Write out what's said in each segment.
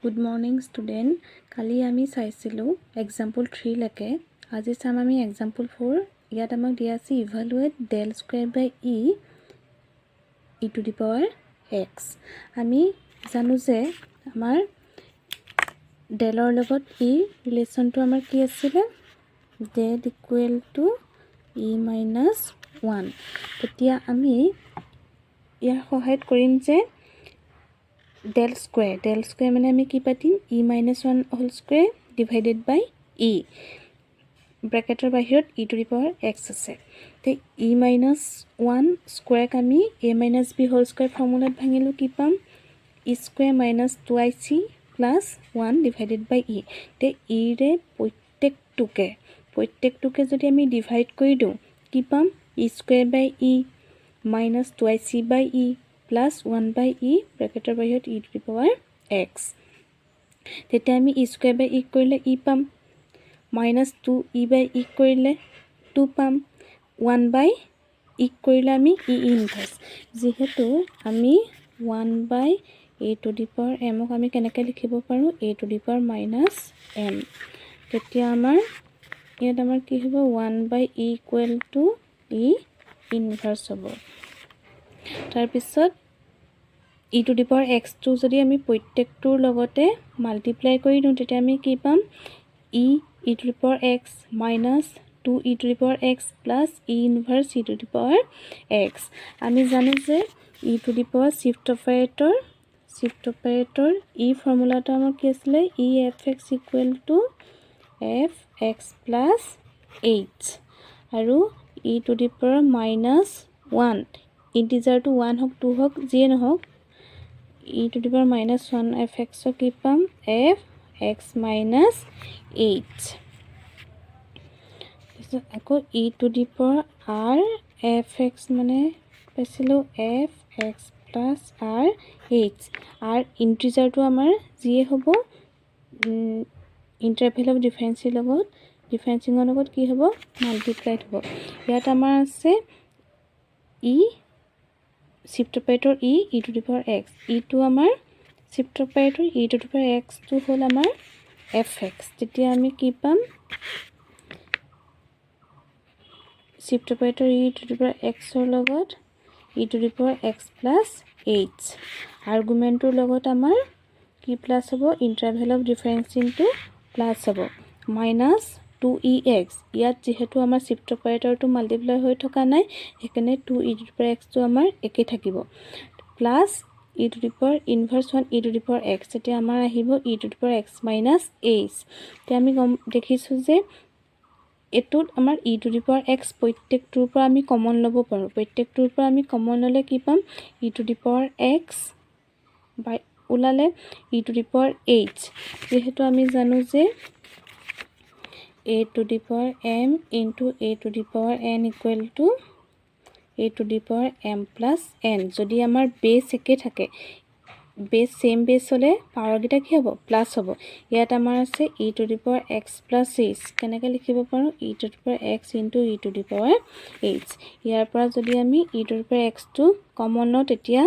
Good morning student. কালি আমি চাইছিলো example 3 লৈকে আজি চাম আমি example 4 ইয়াত আমাক দিয়া আছে evaluate del square by e to the power x আমি জানো যে আমাৰ delৰ লগত e ৰিলেচনটো আমাৰ কি আছিল z equal to e minus 1 তেতিয়া আমি ইয়াৰ সহায়ত কৰিম যে del square মানে আমি কি পাতিম e minus 1 whole square divided by e ব্ৰেকেটৰ বাহিৰত e to the power x আছে তে e minus 1 square আমি a minus b whole square ফৰ্মুলাত ভাঙিলো কি পাম e square minus 2ic plus 1 divided by e তে e ৰে প্ৰত্যেকটোকে যদি আমি ডিভাইড কৰি দিও কি পাম e square by e minus 2ic by e plus 1 by e ব্ৰেকেটৰ বাহিৰত e to the power x তেতিয়া আমি e square by e কৰিলে e পাম minus 2e by e কৰিলে 2 পাম 1 by e কৰিলে আমি e inverse যেহেতু আমি 1 by a to the power m ক আমি কেনেকৈ লিখিব পাৰো a to the power minus m তেতিয়া আমাৰ ইয়াত আমাৰ কি হ'ব 1 by e equal to e inverse হ'ব তাৰ পিছত e to the power x টো যদি আমি প্ৰত্যেকটোৰ লগতে মাল্টিপ্লাই কৰি দিও তেতিয়া আমি কি পাম e to the power x minus 2e to the power x plus e inverse e to the power x আমি জানো যে e to the power shift operator e ফৰ্মুলাটো আমাৰ কি আছিল e fx equal to fx plus h আৰু e to the power minus 1 integer to 1 হক 2 হক যিয়ে নহক e to the power minus 1 fx কি পাম fx minus h আকৌ e to the power r fx মানে পাইছিলো fx plus r h r integer to আমাৰ যিয়ে হ'ব interval of differential লগত differential লগত কি হ'ব multiplied হ'ব ইয়াত আমাৰ আছে e shift operator e to the power x e to আমাৰ shift operator e to the power x to হ'ল আমাৰ fx তেতিয়া আমি কি পাম shift operator e to the power x ৰ লগত e to the power x plus h argumentৰ লগত আমাৰ কি প্লাস হ'ব interval of difference into plus হ'ব minus 2ex ইয়াত যেহেতু আমাৰ shift operator টো মাল্টিপ্লাই হৈ থকা নাই এখানে 2e to the power x টো আমাৰ একে থাকিব plus e to the power inverse 1 e to the power x তেতিয়া আমাৰ আহিব e to the power x minus h তে আমি দেখিছো যে এটোত আমাৰ e to the power x প্ৰত্যেকটোৰ পৰা আমি কমন ল'ব পাৰো প্ৰত্যেকটোৰ পৰা আমি কমন ল'লে কি পাম e to the power x বাই উলালে e to the power h যেহেতু আমি জানো যে a to the power m into a to the power n equal to a to the power m plus n যদি আমাৰ বেস একে থাকে base same base হলে পাৱাৰ গিটা কি হ'ব প্লাস হ'ব ইয়াত আমাৰ আছে e to the power x plus h কেনেকৈ লিখিব পাৰো e to the power x into e to the power h ইয়াৰ পৰা যদি আমি e to the power x টো কমন লওঁ তেতিয়া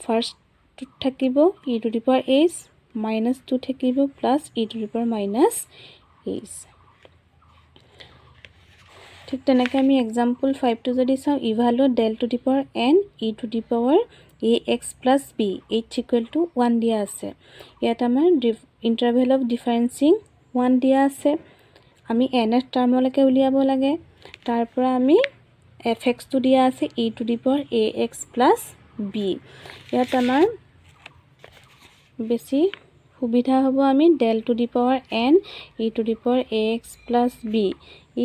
ফাৰ্স্ট থাকিব e to the power h minus 2 থাকিব plus e to the power minus h ঠিক তেনেকৈ আমি example 5 টো যদি চাও evaluate del to the power n e to the power ax plus b h equal to 1 দিয়া আছে ইয়াত আমাৰ interval of differencing 1 দিয়া আছে আমি n ৰ টাৰ্মলৈকে উলিয়াব লাগে তাৰ পৰা আমি fx টো দিয়া আছে e to the power ax plus b ইয়াত আমাৰ বেছি সুবিধা হ'ব আমি del to the power n e to the power ax plus b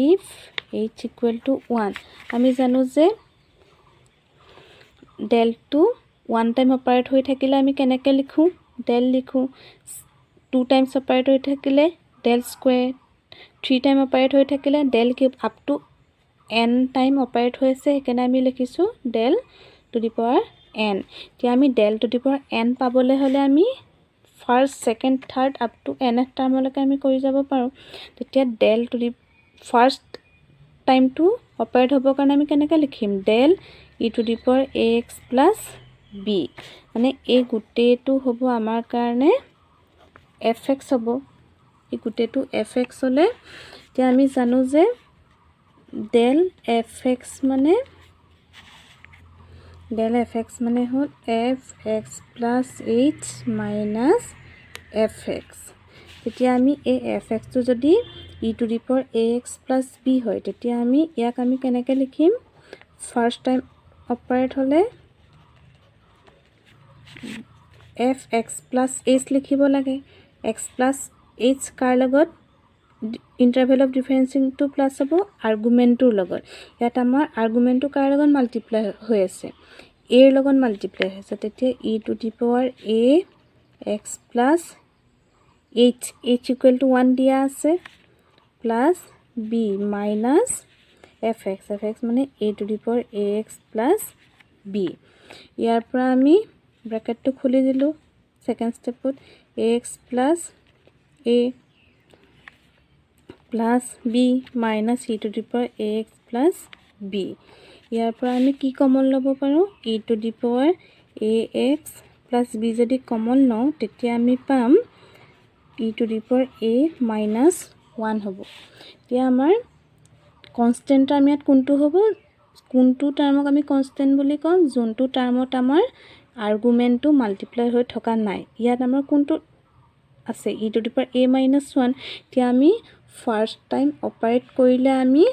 if h equal to 1 আমি জানো যে del to 1 টাইম অপাৰেট হৈ থাকিলে আমি কেনেকৈ লিখো del লিখো 2 টাইম অপাৰেট হৈ থাকিলে del স্কয়াৰ 3 টাইম অপাৰেট হৈ থাকিলে del cube up to n time operate হৈছে একেনে আমি লিখিছো del to the power n তে আমি del to the power n পাবলে হলে আমি first second third up to n টাৰ্মলৈকে আমি কৰি যাব পাৰো তেতিয়া del to the first time to operate হ'ব কাৰণে আমি কেনেকৈ লিখিম del e to the power ax plus b মানে এই গুটেটো হ'ব আমাৰ কাৰণে fx হ'ব এই গোটেইটো fx হ'লে এতিয়া আমি জানো যে del fx মানে হ'ল fx plus h minus fx তেতিয়া আমি এই fx টো যদি e to the power ax plus b হয় তেতিয়া আমি ইয়াক আমি কেনেকৈ লিখিম ফাৰ্স্ট টাইম অপাৰেট হ'লে fx plus h লিখিব লাগে x plus h কাৰ লগত interval of differencing to plus হ'ব আৰ্গুমেন্টৰ লগত ইয়াত আমাৰ আৰ্গুমেন্টটো কাৰ লগত মাল্টিপ্লাই হৈ আছে a ৰ লগত মাল্টিপ্লাই হৈছে তেতিয়া e to the power a x plus h equal to 1 দিয়া আছে plus b minus fx মানে a to the power ax plus b ইয়াৰ পৰা আমি ব্ৰেকেটটো খুলি দিলো second স্টেপত ax plus a plus b minus e to the power ax plus b ইয়াৰ পৰা আমি কি কমন ল'ব পাৰো e to the power ax plus b যদি কমন লওঁ তেতিয়া আমি পাম e to the power a minus 1 হ'ব এতিয়া আমাৰ কনস্ট্যান্ট টাৰ্ম ইয়াত কোনটো হ'ব কোনটো টাৰ্মক আমি কনস্ট্যান্ট বুলি কম যোনটো টাৰ্মত আমাৰ আৰ্গুমেন্টটো মাল্টিপ্লাই হৈ থকা নাই ইয়াত আমাৰ কোনটো আছে e to the power a minus 1 এতিয়া আমি ফাৰ্স্ট টাইম অপাৰেট কৰিলে আমি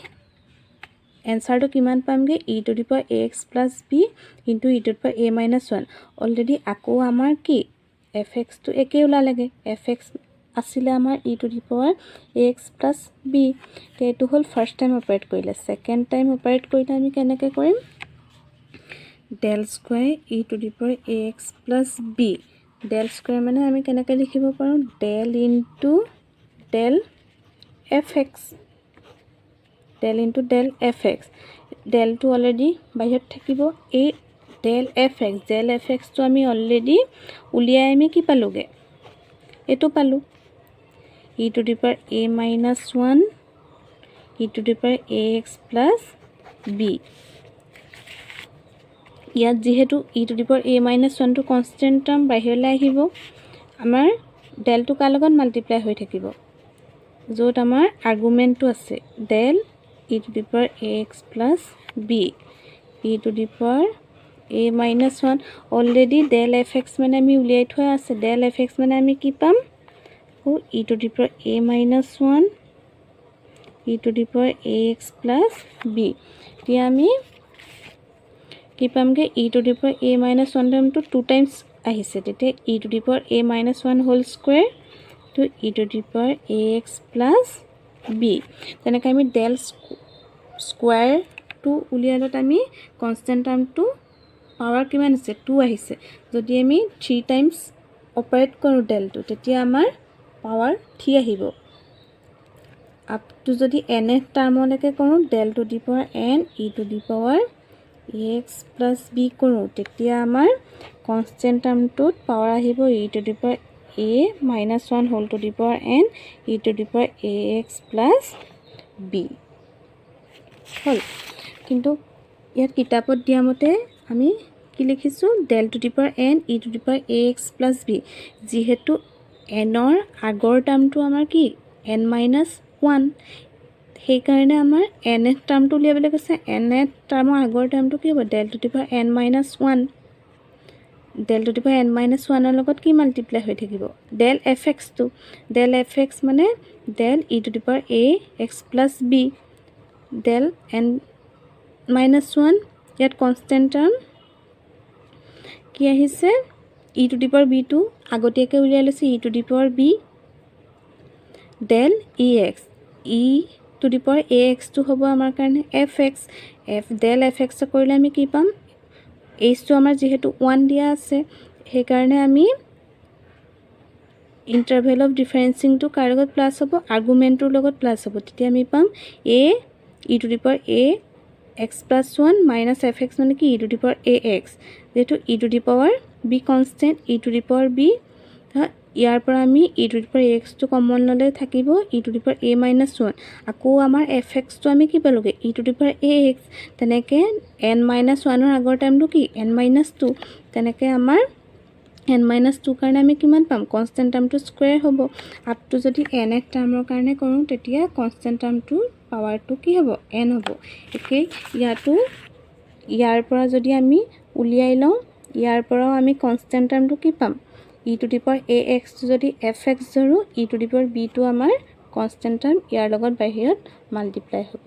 এনসাৰটো কিমান পামগে e to the power ax plus b into e to the power a minus 1 already আকৌ আমাৰ কি fx টো একে ওলালেগে fx আছিলে আমাৰ e to the power ax plus b তেটো hall first time operate কৰিলে সেকেন্ড টাইম অপাৰেট কৰিলে আমি কেনেকৈ কৰিম del square e to the power ax plus b del square মানে আমি কেনেকৈ লিখিব পাৰো del into del fx del into del fx del to already বাহিৰত থাকিব এই del fx to আমি already উলিয়াই আমি কি পালোগে এটো পালো e to the power a minus 1 e to the power ax plus b ইয়াত যেহেতু e to the power a minus 1 to constant term বাহিৰলৈ আহিব আমাৰ del to কাৰ লগত মাল্টিপ্লাই হৈ থাকিব য'ত আমাৰ আৰ্গুমেন্টটো আছে del e to the power ax plus b e to the power a minus 1 already del fx মানে আমি উলিয়াই থোৱা আছে del fx মানে আমি কি পাম e to the power a minus 1 e to the power ax plus b এতিয়া আমি কি পামগে e to the power a minus 1 টাইমটো 2 টাইমস আহিছে তেতিয়া e to the power a minus 1 whole square to e to the power ax plus b তেনেকৈ আমি del square two উলিয়ালত আমি কনস্ট্যান্ট টাৰ্মটো পাৱাৰ কিমান আছে 2 আহিছে যদি আমি 3 টাইমস অপাৰেট কৰো del টু তেতিয়া আমাৰ পাৱাৰ 3 আহিব আপ টু যদি nth টাৰ্মলৈকে কৰো del to the power n e to the power ax plus b কৰো তেতিয়া আমাৰ কনস্ট্যান্ট টাৰ্মটোত পাৱাৰ আহিব e to the power a minus 1 whole to the power n e to the power ax plus b হল কিন্তু ইয়াত কিতাপত দিয়া মতে আমি কি লিখিছো del to the power n e to the power ax plus b যেহেতু n ৰ আগৰ টাৰ্মটো আমাৰ কি n minus 1 সেই কাৰণে আমাৰ nth টাৰ্মটো উলিয়াবলৈ কৈছে nth টাৰ্মৰ আগৰ টার্মটো কি হ'ব del to the power n minus 1 del to the power n minus 1 ৰ লগত কি মাল্টিপ্লাই হৈ থাকিব del fx টো del fx মানে del e to the power a x plus b del n minus 1 ইয়াত কনস্ট্যান্ট টার্ম কি আহিছে e to the power b টো আগতীয়াকে উলিয়াই লৈছে e to the power b del ex e to the power ax টো হ'ব আমাৰ কাৰণে fx del fx কৰিলে আমি কি পাম h টো আমাৰ যেহেতু 1 দিয়া আছে সেই কাৰণে আমি ইন্টাৰভেল অফ ডিফাৰেন্সিং টু কাৰ লগত প্লাস হ'ব আৰ্গুমেন্টৰ লগত প্লাস হ'ব তেতিয়া আমি পাম a e to the power a x plus 1 minus fx মানে কি e to the power ax যেটো e to the power b constant e to the power b ইয়াৰ পৰা আমি e to the power ax টো common ললে থাকিব e to the power a minus 1 আকৌ আমাৰ fx টো আমি কি পালোগে e to the power ax তেনেকে n minus 1 ৰ আগৰ টাইমটো কি n minus 2 তেনেকে আমাৰ n-2 কাৰণে আমি কিমান পাম কনষ্টেন্ট টাৰ্মটো স্কয়াৰ হ'ব আপ টু যদি nth টাৰ্মৰ কাৰণে কৰোঁ তেতিয়া কনষ্টেন্ট টাৰ্মটোৰ পাৱাৰটো কি হ'ব n হ'ব একে ইয়াৰ পৰা যদি আমি উলিয়াই লওঁ ইয়াৰ পৰাও আমি কনষ্টেন্ট টাৰ্মটো কি পাম e two the power ax যদি fx ধৰো e two the power b টো আমাৰ কনষ্টেন্ট টাৰ্ম ইয়াৰ লগত বাহিৰত মাল্টিপ্লাই হ'ব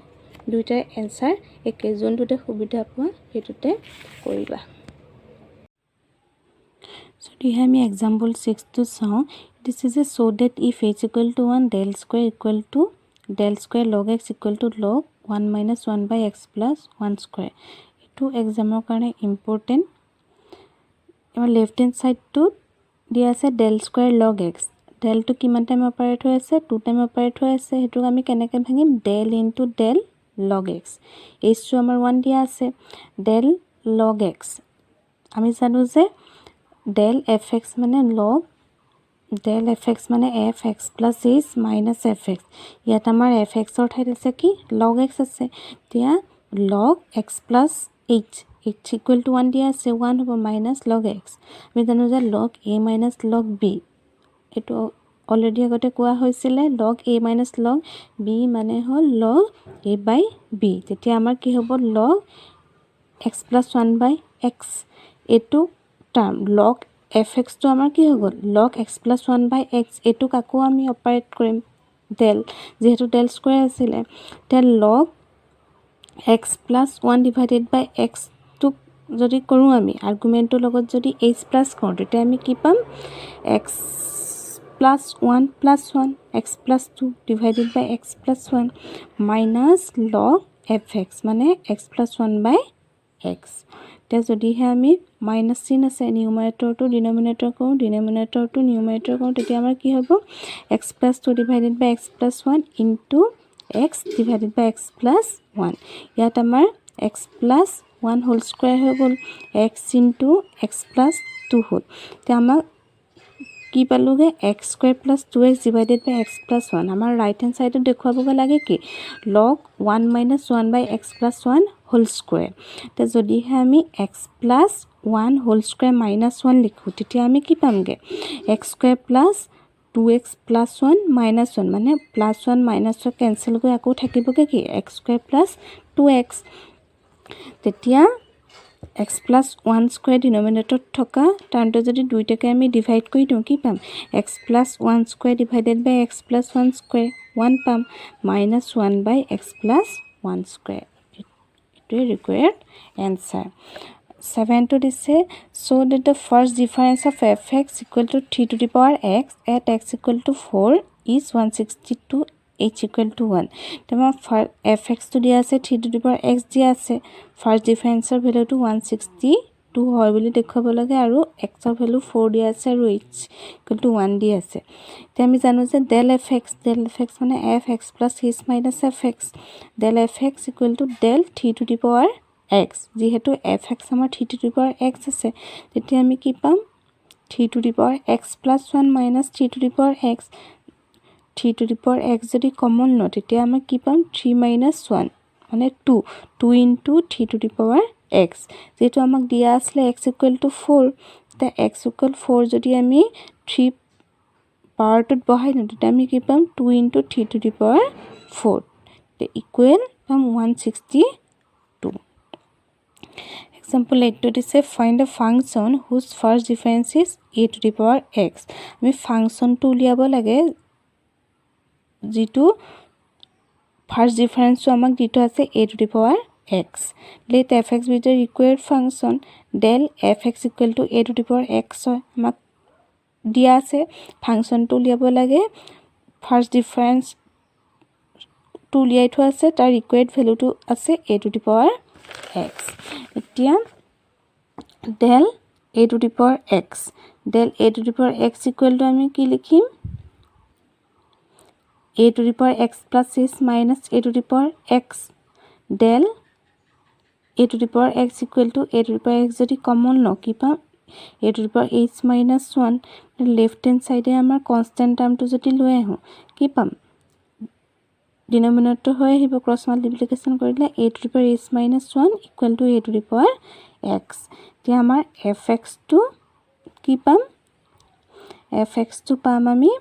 দুইটাৰ এনসাৰ একে যোনটোতে সুবিধা পোৱা হেতুতে কৰিবা So here we example 6 to saw this is a so that if h equal to 1 del square equal to del square log x equal to log 1 minus 1 by x plus 1 square to exam karone important our left hand side to dia ase del square log x del to kiman time operate hoy ase 2 time operate hoy ase hetu ami keneke bhangim del into del log x h to amar 1 dia ase del log x ami janu je del fx মানে log del fx মানে fx plus h minus fx ইয়াত আমাৰ fx অৰ ঠাইত আছে কি log x আছে তিয়া log x plus h equal to 1 দিয়া আছে 1 হ'ব minus log x আমি জানো যে log a minus log b এটো অলৰেডি আগতে কোৱা হৈছিল log a minus log b মানে হ'ল log a by b তেতিয়া আমাৰ কি হ'ব log x plus 1 by x এটো টার্ম log fx তো আমাৰ কি হৈ গল log x plus 1 by x এটো কাকো আমি অপাৰেট কৰিম del যেহেতু del স্কয়াৰ আছিল তে log x plus 1 divided by x তো যদি কৰো আমি আৰ্গুমেন্টৰ লগত যদি h plus কৰো তে আমি কি পাম x plus 1 plus 1 x plus 2 divided by x plus 1 minus log fx মানে x plus 1 by x তে যদি হে আমি মাইনাস চিন আছে নিউমাৰেটৰ টু ডিনোমিনেটৰ কৰো ডিনোমিনেটৰ টু নিউমাৰেটৰ কৰো তেতিয়া আমাৰ কি হ'ব x plus 2 divided by x plus 1 into x divided by x plus 1 ইয়াত আমাৰ x plus 1 whole square হৈ গল x into x plus 2 হ'ল তে আমাৰ কি পালোগে x square plus 2x divided by x plus 1 আমাৰ ৰাইট হ্যান্ড সাইডত দেখুৱাবগে লাগে কি log 1 minus 1 by x plus 1 whole square তে যদি হে আমি x plus 1 whole square minus 1 লিখো তেতিয়া আমি কি পামগে x square plus 2x plus 1 minus 1 মানে plus 1 minus 1 ক্যান্সেল হৈ আকৌ থাকিবগে কি x square plus 2x তেতিয়া x plus 1 square denominator থকা টাৰ্মটো যদি দুইটাকে আমি ডিভাইড কৰি দিও কি পাম x plus 1 square divided by x plus 1 square 1 পাম minus 1 by x plus 1 square it is required answer 7 to this say so that the first difference of fx equal to 3 to the power x at x equal to 4 is 162 h equal to 1 तमा fx to dia ase 3 to the power x dia ase first difference value to 162 hoy boli dekhabo lage aru x er value 4 dia ase aru h equal to 1 dia ase te ami janu je del fx mane fx plus h minus fx del fx equal to del 3 to the power x jehetu fx amar 3 to the power x ase teti ami ki pam 3 to the power x plus 1 minus 3 to the power x 3 to the power x যদি common ন তেতিয়া আমি কি পাম 3 minus 1 মানে 2 into 3 to the power x যেটো আমাক দিয়া আসলে x equal to 4 তে x equal 4 যদি আমি 3 পাওয়ারটোত বহাই ন তেতিয়া আমি কি পাম 2 into 3 to the power 4 তে ইকুৱেল পাম 162 example 8 to say find a function whose first difference is a to the power x আমি ফাংশনটো উলিয়াব লাগে যেটো ফার্স্ট ডিফারেন্স আমাক দিটো আছে a to the power x let fx be the required function del fx equal to a to the power x আমাক দিয়া আছে ফাংশনটো উলিয়াব লাগে ফার্স্ট ডিফারেন্স টু উলিয়াই থোৱা আছে তাৰ ৰিকুৱাৰ্ড ভ্যালুটো আছে a to the power x এতিয়া del a to the power x del a to the power x equal to আমি কি লিখিম a to the power x plus h minus a to the power x del a to the power x equal to a to the power x যদি common ল কি পাম a to the power h minus 1 left hand side এ আমাৰ constant টাৰ্মটো যদি লৈ আহো কি পাম ডিনোমিনেটৰ হৈ আহিব ক্ৰস মাল্টিপ্লিকেশন কৰিলে a to the power h minus 1 equal to a to the power x তে আমাৰ fx টো কি পাম fx টো পাম আমি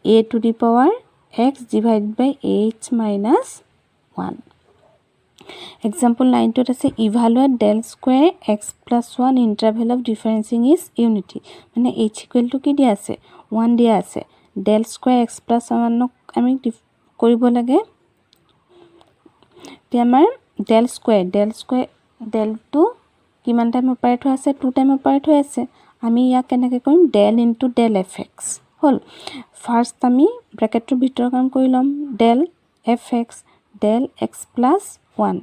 a to the power x divided by h minus 1. Example 9 to say evaluate del square x plus 1 interval of differencing is unity. মানে h equal to কি দিয়া আছে 1 দিয়া আছে del square x plus 1 নক আমি কৰিব লাগে তে আমাৰ del square del to কিমান টাইম অপাৰেট হৈ আছে 2 টাইম অপাৰেট হৈ আছে আমি ইয়াক কেনেকৈ কৰিম del into del fx হল ফাৰ্স্ট আমি ব্ৰ্যাকেটৰ ভিতৰ কাম কৰি লম del fx del x plus 1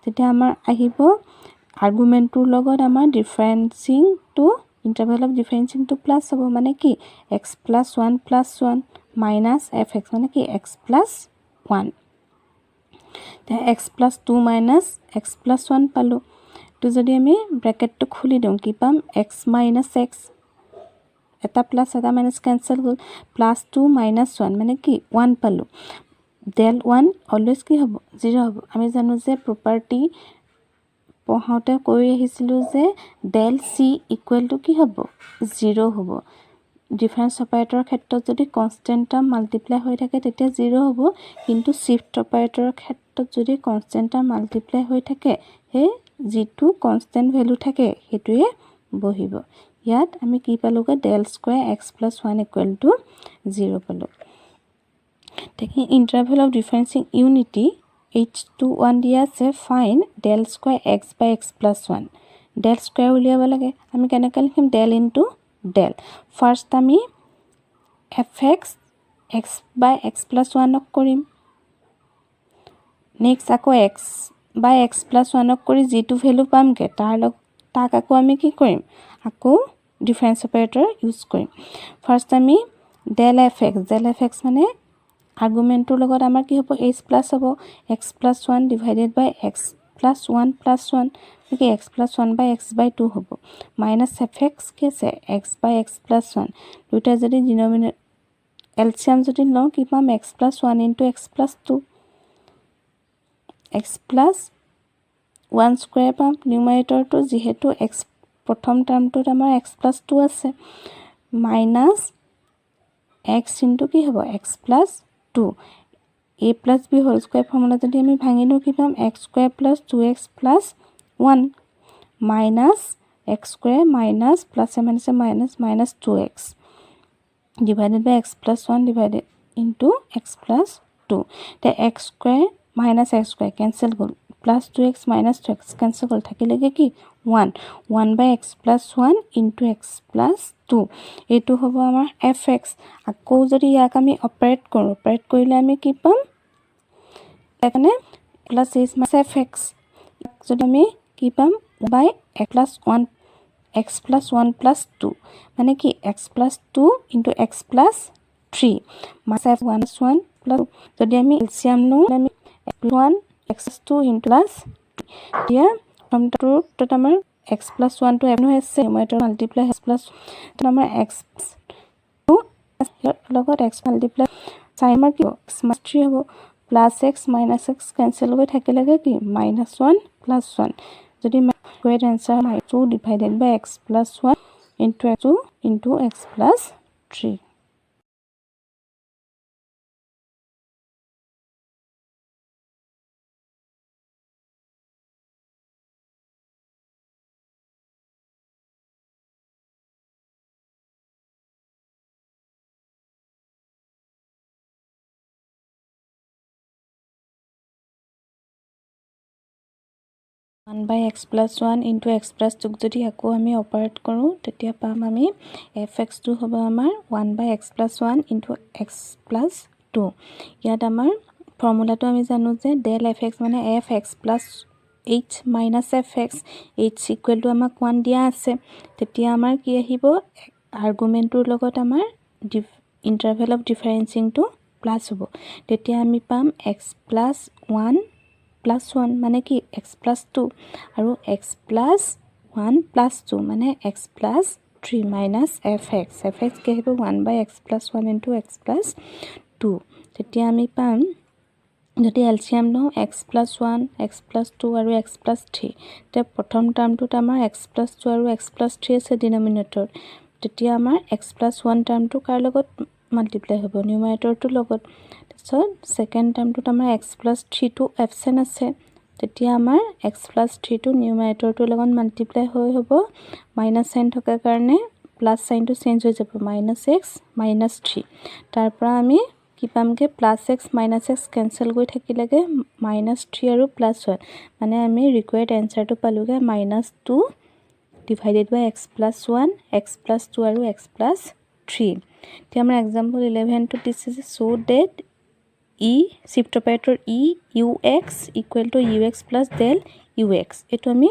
তেতিয়া আমাৰ আহিব আৰ্গুমেন্টৰ লগত আমাৰ differencing to interval of differencing to plus হ'ব মানে কি x plus 1 plus 1 minus fx মানে কি x plus 1 তে x plus 2 minus x plus 1 পালো তো যদি আমি ব্ৰ্যাকেটটো খুলি দিও কি পাম x minus x এটা প্লাস এটা মাইনাস ক্যান্সেল গল প্লাস 2 minus 1 মানে কি 1 পালো del 1 অলৱেজ কি হ'ব 0 হ'ব আমি জানো যে প্ৰপাৰ্টি পঢ়াওতে কৈ আহিছিলো যে del c ইকুৱেল টু কি হ'ব 0 হ'ব ডিফাৰেন্স অপাৰেটৰৰ ক্ষেত্ৰত যদি কনস্ট্যান্ট টাৰ্ম মাল্টিপ্লাই হৈ থাকে তেতিয়া 0 হ'ব কিন্তু শিফট অপাৰেটৰৰ ক্ষেত্ৰত যদি কনস্ট্যান্ট টাৰ্ম মাল্টিপ্লাই হৈ থাকে হে যেটো কনস্ট্যান্ট ভ্যালু থাকে হেতুৱে বহিব ইয়াত আমি কি পালোগে del square x plus 1 equal to 0 পালো taking interval of differencing unity h to 1 দিয়া আছে find del square x by x plus 1 del square উলিয়াব লাগে আমি কেনেকৈ লিখিম del into del first আমি fx x by x plus 1 অক কৰিম next আকৌ x by x plus 1 অক কৰি যেটো ভ্যালু পামগে তাক আকৌ আমি কি কৰিম আকৌ ডিফাৰেন্স অপাৰেটৰ ইউজ কৰিম ফাৰ্স্ট আমি del fx মানে আৰ্গুমেন্টৰ লগত আমাৰ কি হ'ব h প্লাস হ'ব x plus 1 divided by x plus 1 plus 1 কি x plus 1 by x by 2 হ'ব minus fx কি আছে x by x plus 1 দুটা যদি ডিনোমিনেটৰ এলসিয়াম যদি লওঁ কি পাম x plus 1 into x plus 2 x plus 1 square পাম নিউমাৰেটৰটো যেহেতু x প্ৰথম টাৰ্মটোত আমাৰ x plus 2 আছে minus x into কি হ'ব x plus 2 a plus b whole square formula যদি আমি ভাঙিনো কি পাম x square plus 2x plus 1 minus x square minus plus minus 2x divided by x plus 1 divided into x plus 2 the x square minus x square cancel goal plus 2x minus 2x cancel গল থাকিলেগে কি 1 by x plus 1 into x plus 2 এটো হ'ব আমাৰ fx আকৌ যদি ইয়াক আমি operate কৰিলে আমি কি পাম এখানে plus h minus fx যদি আমি কি পাম by x plus 1 x plus 1 plus 2 মানে কি x plus 2 into x plus 3 minus f1 plus 1 যদি আমি এলসিয়াম লওঁ আমি x1 x 2 into plus দিয়া from to আমাৰ x plus 1 to f no আছে numerator multiply x plus to আমাৰ x 2 লগত x multiply sin আমাৰ কি x minus 3 হ'ব plus x minus x cancel হৈ থাকিলেগে কি minus 1 plus 1 যদি correct answer 2 divided by x plus 1 into x 2 into x plus 3 1 by x plus 1 into x plus 2 যদি আকৌ আমি অপাৰেট কৰো তেতিয়া পাম আমি fx টো হ'ব আমাৰ 1 by x plus 1 into x plus 2 ইয়াত আমাৰ ফৰ্মুলাটো আমি জানো যে del fx মানে fx plus h minus fx h equal to আমাক 1 দিয়া আছে তেতিয়া আমাৰ কি আহিব আৰ্গুমেন্টৰ লগত আমাৰ interval of differencing to plus হ'ব তেতিয়া আমি পাম x plus 1 plus 1 মানে কি x plus 2 আৰু x plus 1 plus 2 মানে x plus 3 minus fx কি হ'ব 1 by x plus 1 into x plus 2 তেতিয়া আমি পাম যদি এলচিয়াম লওঁ x + 1 x + 2 আৰু x + 3 তেতিয়া প্ৰথম টাৰ্মটোত আমাৰ x + 2 আৰু x + 3 আছে ডিনমিনেটৰ তেতিয়া আমাৰ x + 1 টাৰ্মটো কাৰ লগত মাল্টিপ্লাই হ'ব নিউমাৰেটৰটোৰ লগত তাৰপিছত সেকেন্ড টাৰ্মটোত আমাৰ x + 3 টো এবসেন্ট আছে তেতিয়া আমাৰ x + 3 টো নিউমাৰেটৰটোৰ লগত মাল্টিপ্লাই হৈ হ'ব মাইনাস সাইন থকাৰ কাৰণে প্লাস সাইনটো চেঞ্জ হৈ যাব -x -3 তাৰ পৰা আমি কি পামগে +x -x কেনসেল কৰি থাকিলেগে -3 আৰু +1 মানে আমি ৰিকোয়াৰ্ড এনসাৰটো পালোগে -2 divided by x + 1 x + 2 আৰু x + 3 তে আমাৰ example 11 to this is so that shift operator ux = ux plus del ux এটো আমি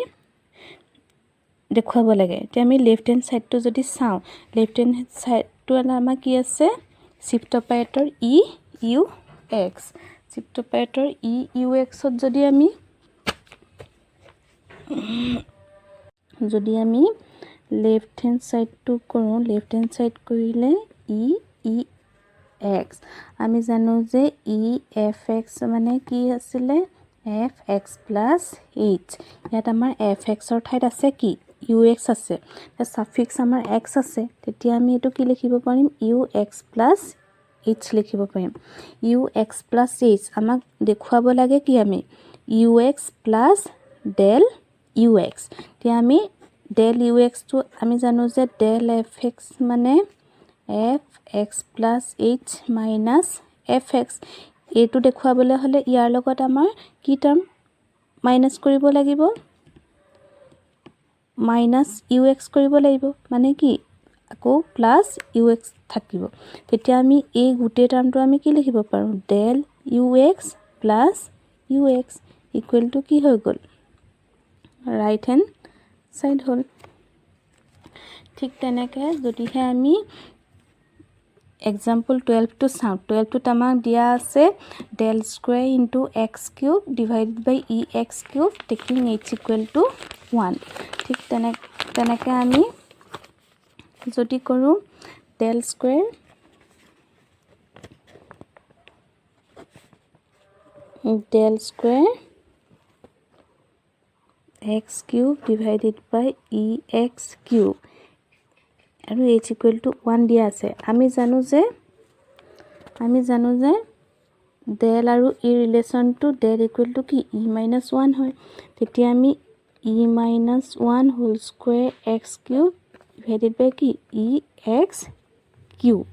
দেখুৱাব লাগে তে আমি লেফট হ্যান্ড সাইডটো যদি চাও লেফট হ্যান্ড সাইডটো আমাৰ কি আছে shift operator ux shift operator ux ত যদি আমি লেফট হ্যান্ড সাইডটো কৰো লেফট হ্যান্ড সাইড কৰিলে x আমি জানো যে fx মানে কি আছিল fx plus h ইয়াত আমাৰ fx ৰ ঠাইত আছে কি ux আছে তে সাফিক্স আমাৰ x আছে তেতিয়া আমি এটো কি লিখিব পাৰিম ux plus h লিখিব পাৰিম ux plus h আমাক দেখুৱাব লাগে কি আমি ux plus del ux তে আমি del ux টো আমি জানো যে del fx মানে fx plus h minus fx এটো দেখুৱাবলৈ হলে ইয়াৰ লগত আমাৰ কি টাৰ্ম মাইনাস কৰিব লাগিব minus ux কৰিব লাগিব মানে কি আকৌ প্লাস ux থাকিব তেতিয়া আমি এই গুটে টাৰ্মটো আমি কি লিখিব পাৰো del ux plus ux equal to কি হৈ গল রাইট হ্যান্ড সাইড হল ঠিক তেনেকে যদিহে আমি example 12 to sound 12 to tamak dia ase del square into x cube divided by ex cube taking h equal to 1 ঠিক তেনেকে আমি যদি কৰো del square x cube divided by ex cube আৰু h equal to 1 দিয়া আছে আমি জানো যে del আৰু e relation to del equal to কি e - 1 হয় তেতিয়া আমি e - 1 whole square x cube divided by কি ex cube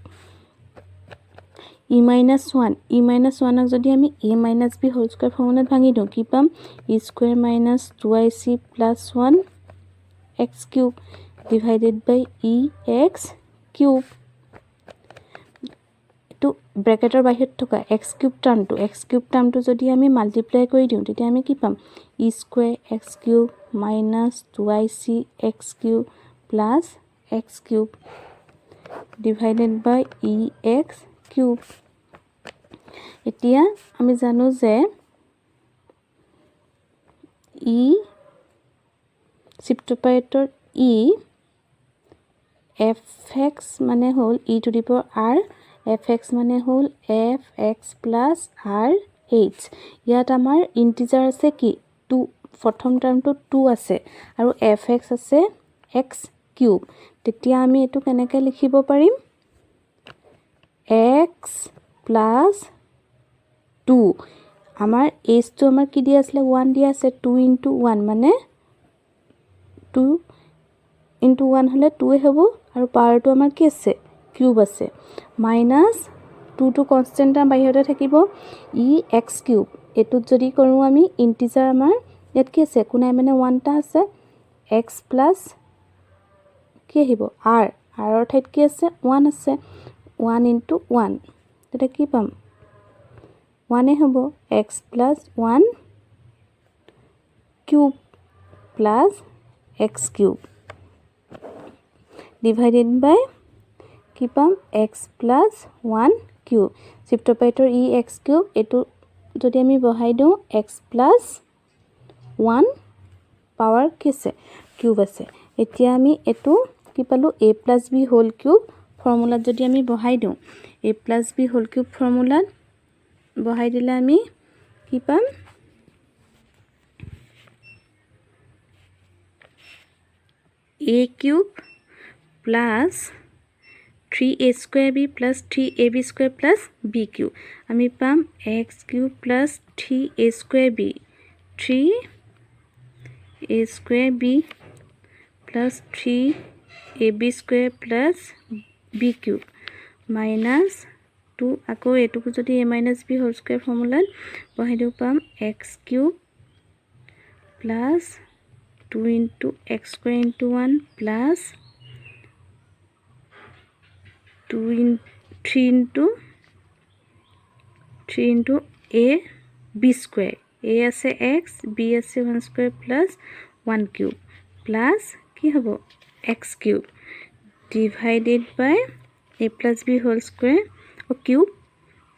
e - 1 ক যদি আমি a - b whole square ফৰ্মুলাত ভাঙি দিও কি পাম e square minus 2ac plus 1 x cube divided by ex cube to ব্ৰ্যাকেটৰ বাহিৰত থকা x cube টাৰ্মটো যদি আমি মাল্টিপ্লাই কৰি দিও তেতিয়া আমি কি পাম e square x cube minus 2ac x cube plus x cube divided by ex cube এতিয়া আমি জানো যে shift operator fx মানে হল e to the power r fx মানে হল fx plus r h ইয়াত আমাৰ ইন্টিজাৰ আছে কি 2 প্ৰথম টাৰ্মটো 2 আছে আৰু fx আছে x cube তেতিয়া আমি এটো কেনেকৈ লিখিব পাৰিম x plus 2 আমাৰ h টো আমাৰ কি দিয়া আছে 1 দিয়া আছে 2 into 1 মানে 2 into 1 হলে 2 হ'ব আৰু পাৱাৰটো আমাৰ কি আছে কিউব আছে minus 2 to constant টাৰ্ম বাহিৰতে থাকিব ex cube এটোত যদি কৰো আমি ইন্টিজাৰ আমাৰ ইয়াত কি আছে কোনাই মানে 1 টা আছে x plus কি আহিব r ৰ ঠাইত কি আছে 1 আছে 1 into 1 তেটা কি পাম 1 এ হ'ব x plus 1 cube plus x cube divided by কি পাম x plus 1 cube shift operator ex cube এটো যদি আমি বহাই দিও x plus 1 power কিছে কিউব আছে এতিয়া আমি এটো কি পালো a plus b whole cube ফৰ্মুলাত যদি আমি বহাই দিও a plus b whole cube ফৰ্মুলাত বহাই দিলে আমি কি পাম a cube plus 3a square b plus 3ab square plus b cube আমি পাম x cube plus 3a square b 3a square b plus 3ab square plus b cube minus 2 আকৌ এটুকু যদি a minus b whole square ফর্মুলাত বহাই দিও পাম x cube plus 2 into x square into 1 plus 3 into a b square a আছে x b আছে 1 square plus 1 cube plus কি হবো x cube divided by a plus b whole square or cube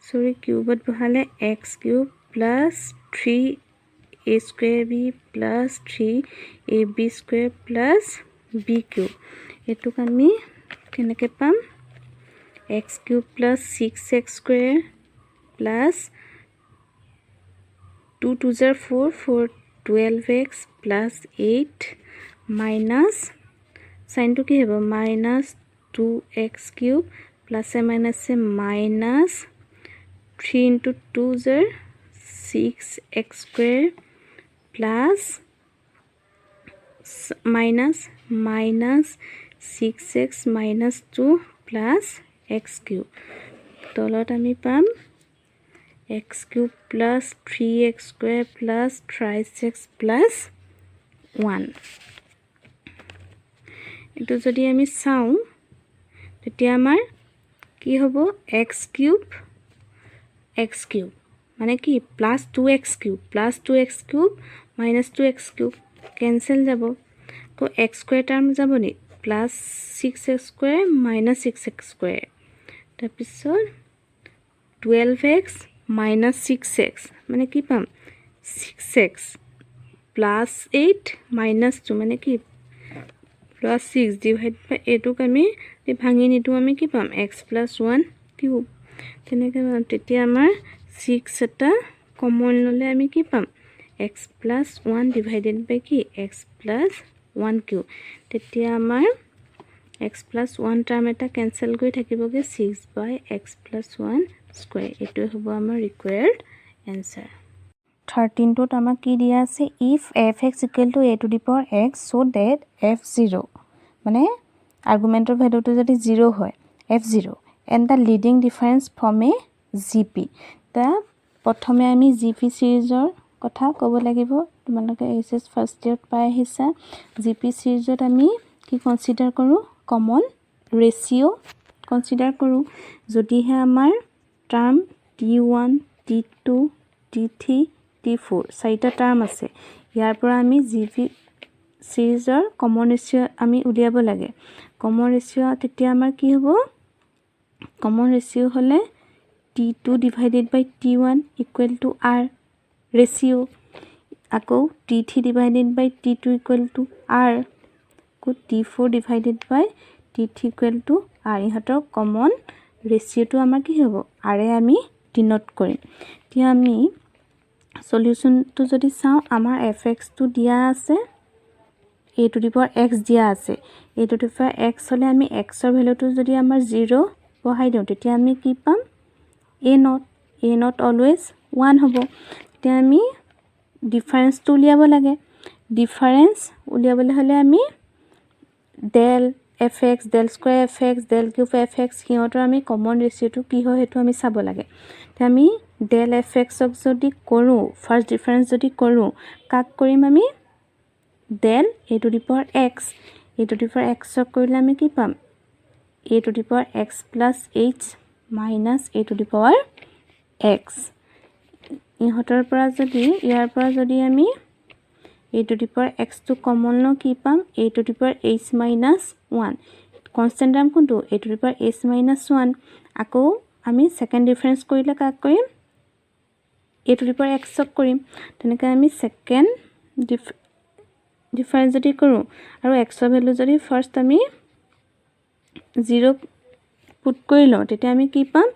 sorry cube but বহালে x cube plus 3a square b plus 3ab square plus b cube এটুক আমি কেনেকে পাম x cube plus 6x square plus 2 2 are 4 4 12x plus 8 minus sin to ki hobo minus 2x cube plus a minus a minus 3 into 2 are 6x square plus minus 6x minus 2 plus x cube তলত আমি পাম x cube plus 3x square plus 3x plus 1 এটো যদি আমি চাও তেতিয়া আমাৰ কি হ'ব x cube মানে কি plus 2x cube minus 2x cube cancel যাব তো x square টার্ম যাব নি plus 6x square minus 6x square তাৰপিছত 12x minus 6x মানে কি পাম 6x plus 8 minus 2 মানে কি plus 6 divided by এটুক আমি ভাঙি নিটো আমি কি পাম x plus 1 কিউব তেনেকে তেতিয়া আমাৰ 6 এটা কমন ললে আমি কি পাম x plus 1 divided by কি x plus 1 কিউব তেতিয়া আমাৰ x plus 1 টাৰ্ম এটা ক্যান্সেল কৰি থাকিবগে 6 by x plus 1 square এটো হ'ব আমাৰ ৰিকোয়াৰ্ড आंसर 13 টোত আমাক কি দিয়া আছে if fx equal to a to the power x so that f0 মানে আৰ্গুমেন্টৰ ভ্যালুটো যদি 0 হয় f0 and the leading difference from a gp তা প্ৰথমে আমি gp সিৰিজৰ কথা ক'ব লাগিব তোমালোকে এসএস ফাৰ্স্ট ইয়াৰ পাই আহিছা gp সিৰিজত আমি কি কনসিডাৰ কৰো কমন ৰেশিও কনসিডাৰ কৰো যদিহে আমাৰ term t1 t2 t3 t4 চাৰিটা টাৰ্ম আছে ইয়াৰ পৰা আমি gp সিৰিজৰ কমন ৰেশিও আমি উলিয়াব লাগে কমন ৰেশিও তেতিয়া আমাৰ কি হ'ব কমন রেশিও হলে t2 divided by t1 equal to r ratio আকৌ t3 divided by t2 equal to r আকৌ t4 divided by t3 equal to r ইহতৰ কমন ৰেশিওটো আমাৰ কি হ'ব আৰে আমি ডিনোট কৰিম এতিয়া আমি সলিউশনটো যদি চাও আমাৰ fx টো দিয়া আছে a to the power x দিয়া আছে a to the power x হলে আমি x ৰ ভ্যালুটো যদি আমাৰ 0 বহাই দিও তেতিয়া আমি কি পাম a not always 1 হ'ব তেতিয়া আমি ডিফারেন্স টো উলিয়াব লাগে ডিফারেন্স উলিয়াবলে হলে আমি del fx del square fx del cube fx হিহঁতৰ আমি কমন রেশিওটো কি হয় হেতু আমি চাব লাগে তে আমি del fx ক যদি কৰো ফাৰ্স্ট ডিফাৰেন্স যদি কৰো কাক কৰিম আমি del a to the power x ক কৰিলে আমি কি পাম a to the power x plus h minus a to the power x ইহঁতৰ পৰা যদি ইয়াৰ পৰা যদি আমি a to the power x to common লো কি পাম a to the power h minus 1 constant term কোনটো a to the power h minus 1 আকৌ আমি সেকেন্ড ডিফারেন্স কৰিলে কাক কৰিম a to the power x ক কৰিম তেনেকৈ আমি সেকেন্ড ডিফাৰেন্স যদি কৰো আৰু x ৰ ভ্যালু যদি ফাৰ্স্ট আমি 0 পুট কৰি লও তেতিয়া আমি কি পাম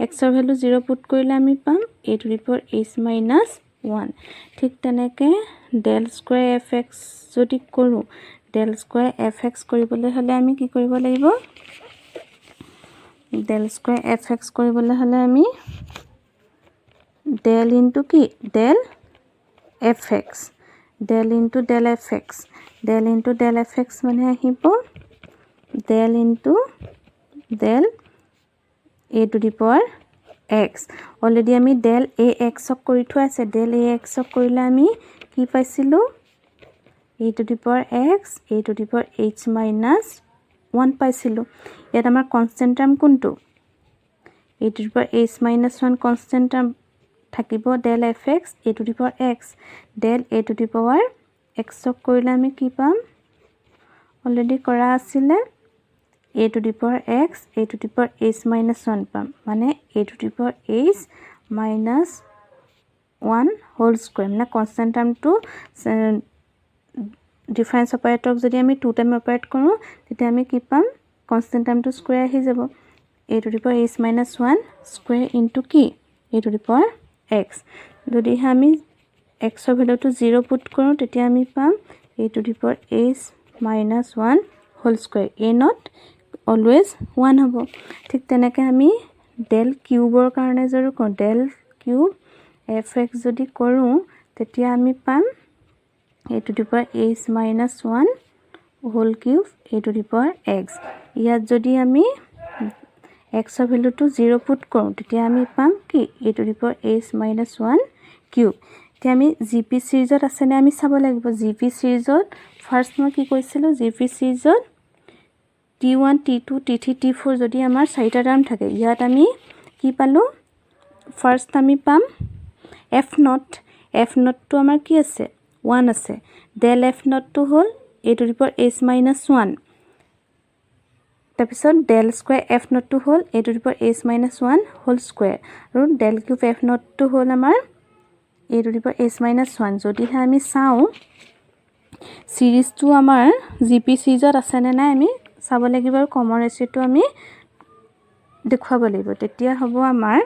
x ৰ ভ্যালু 0 পুট কৰিলে আমি পাম a to the power h minus 1 ঠিক তেনেকৈ ডেল স্কুৱেৰ এফ এক্স যদি কৰোঁ ডেল স্কুৱেৰ এফ এক্স কৰিবলৈ হ'লে আমি কি কৰিব লাগিব ডেল স্কুৱেৰ এফ এক্স কৰিবলৈ হ'লে আমি ডেল ইনটু কি del F x del into del F x del into del F x মানে আহিব del into del A to the power x already আমি ডেল এ এক্সক কৰি থোৱা আছে ডেল এ এক্সক কৰিলে আমি কি পাইছিলোঁ A to the power X A to the power H minus 1 পাইছিলোঁ ইয়াত আমাৰ কনষ্টেণ্ট টাৰ্ম কোনটো A to the power H minus 1 constant term থাকিব del F X A to the power X del A to the power এক্সক কৰিলে আমি কি পাম অলৰেডি কৰা আছিলে a to the power x a to the power h minus 1 পাম মানে a to the power h minus 1 whole square মানে কনষ্টেণ্ট টাৰ্মটো ডিফাৰেন্স অপাৰেটৰক যদি আমি 2 টাইম অপাৰেট কৰোঁ তেতিয়া আমি কি পাম কনষ্টেণ্ট টাৰ্মটো স্কুৱেৰ আহি যাব a to the power h minus 1 square into কি a to the power x যদি আমি x ৰ ভ্যালুটো 0 পুট কৰোঁ তেতিয়া আমি পাম a to the power h minus 1 whole square a not always 1 হ'ব ঠিক তেনেকৈ আমি ডেল কিউবৰ কাৰণে যদি কৰোঁ ডেল কিউব এফ এক্স যদি কৰোঁ তেতিয়া আমি পাম a to the power h minus 1 whole cube a to the power x ইয়াত যদি আমি x ৰ ভ্যালুটো 0 পুট কৰোঁ তেতিয়া আমি পাম কি a to the power h minus 1 cube এতিয়া আমি জিপি সিৰিজত আছেনে আমি চাব লাগিব জিপি সিৰিজত ফাৰ্ষ্ট মই কি কৈছিলোঁ GP সিৰিজত T1 T2 T3 T4 যদি আমাৰ চাৰিটা টাৰ্ম থাকে ইয়াত আমি কি পালোঁ ফাৰ্ষ্ট আমি পাম f নট টো আমাৰ কি আছে 1 আছে ডেল f নট টো হ'ল a to the power h minus 1 তাৰপিছত ডেল স্কুৱেৰ f নট টো হ'ল a to the power h minus 1 whole square আৰু ডেল কিউব f নট টো হ'ল আমাৰ a to the power h minus 1 যদিহে আমি চাওঁ সিৰিজটো আমাৰ জিপি সিৰিজত আছেনে নাই আমি চাব লাগিব আৰু কমন ৰেচিঅ'টো আমি দেখুৱাব লাগিব তেতিয়া হ'ব আমাৰ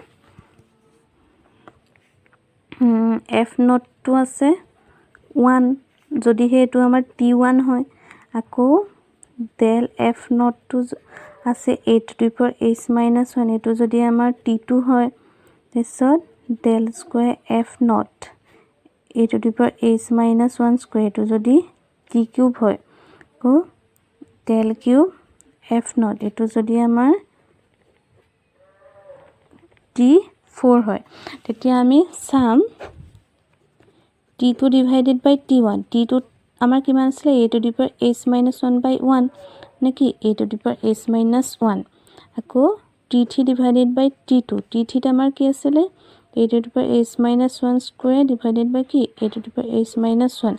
f নট টো আছে 1 যদি হেটো আমাৰ t1 হয় আকৌ ডেল f নট টো আছে a to the power h minus 1 এটো যদি আমাৰ t2 হয় তাৰপিছত del square f naught a to the power h minus 1 square এটো যদি t কিউব হয় আকৌ ডেল কিউব f নট এটো যদি আমাৰ t4 হয় তেতিয়া আমি সাম t2 divided by t1 t2 আমাৰ কিমান আছিল a to the power h minus 1 by 1 নেকি a to the power h minus 1 আকৌ t3 divided by t2 t3 আমাৰ কি আছিল a to the power h minus 1 square divided by কি a to the power h minus 1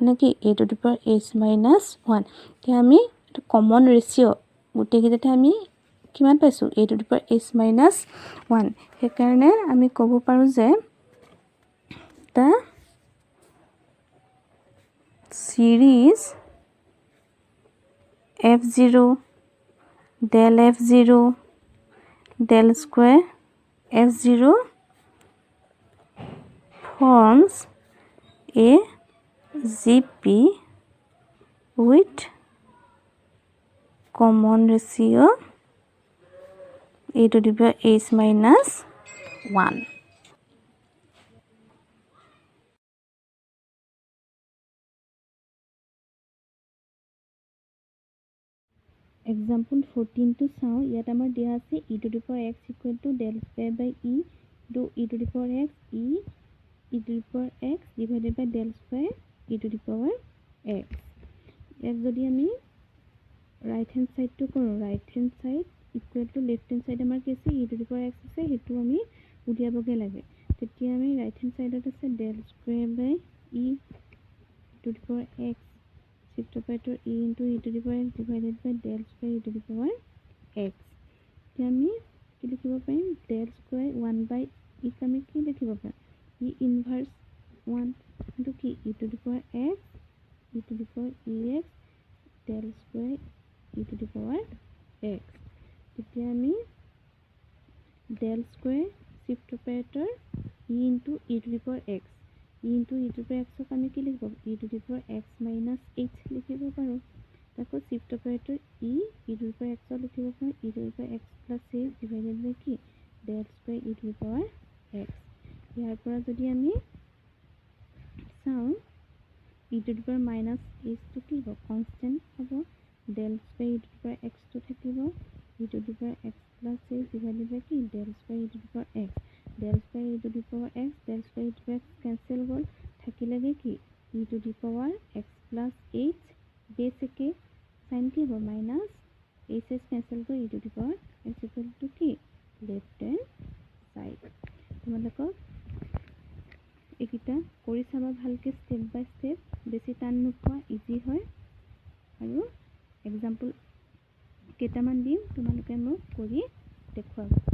নেকি a to the power h minus 1 তে আমি এটা common ratio গুটে কিটাতে আমি কিমান পাইছো a to the power h minus 1 হে কাৰণে আমি ক'ব পাৰো যে তা series f0 del f0 del square f0 forms a GP with common ratio a to the power h minus 1 Example 14 to চাও ইয়াত আমাৰ দিয়া আছে e to the power x equal to del square by e do e to the power x e to the power x divided by del square e to the power x ইয়াত যদি আমি right hand side to কৰো right hand side equal to left hand side আমাৰ কি আছে e to the power x আছে হেতু আমি উলিয়াবগে লাগে তেতিয়া আমি right hand side ত আছে del square by e to the power x shift operator e into e to the power x divided by del square e to the power x এতিয়া আমি কি লিখিব পাৰিম del square 1 by e আমি কি লিখিব পাৰিম e inverse 1 into কি e to the power x e to the power ex del square e to the power x এতিয়া আমি del square shift operator e into e to the power x into E to the power এক্সক আমি কি লিখিব E to the power X minus H লিখিব পাৰোঁ তাকো shift operator E to the power এক্সক লিখিব পাৰোঁ E to the power X plus H divided by কি del square E to the power X ইয়াৰ পৰা যদি আমি চাওঁ E to the power minus এইচটো কি হ'ব কনষ্টেণ্ট হ'ব del square E to the power এক্সটো থাকিব E to the power X plus H divided by কি del square E to the power X del square E to the power X del square E to the power X cancel হ'ল থাকিলেগে কি E to the power X plus H বেছ একে sign কি হ'ব minus H S cancel কৰি E to the power X equal to কি left hand side তোমালোকক এইকেইটা কৰি চাবা ভালকৈ ষ্টেপ বাই ষ্টেপ বেছি টান নোপোৱা ইজি হয় আৰু এক্সাম্পল কেইটামান দিম তোমালোকে মোক কৰি দেখুৱাবা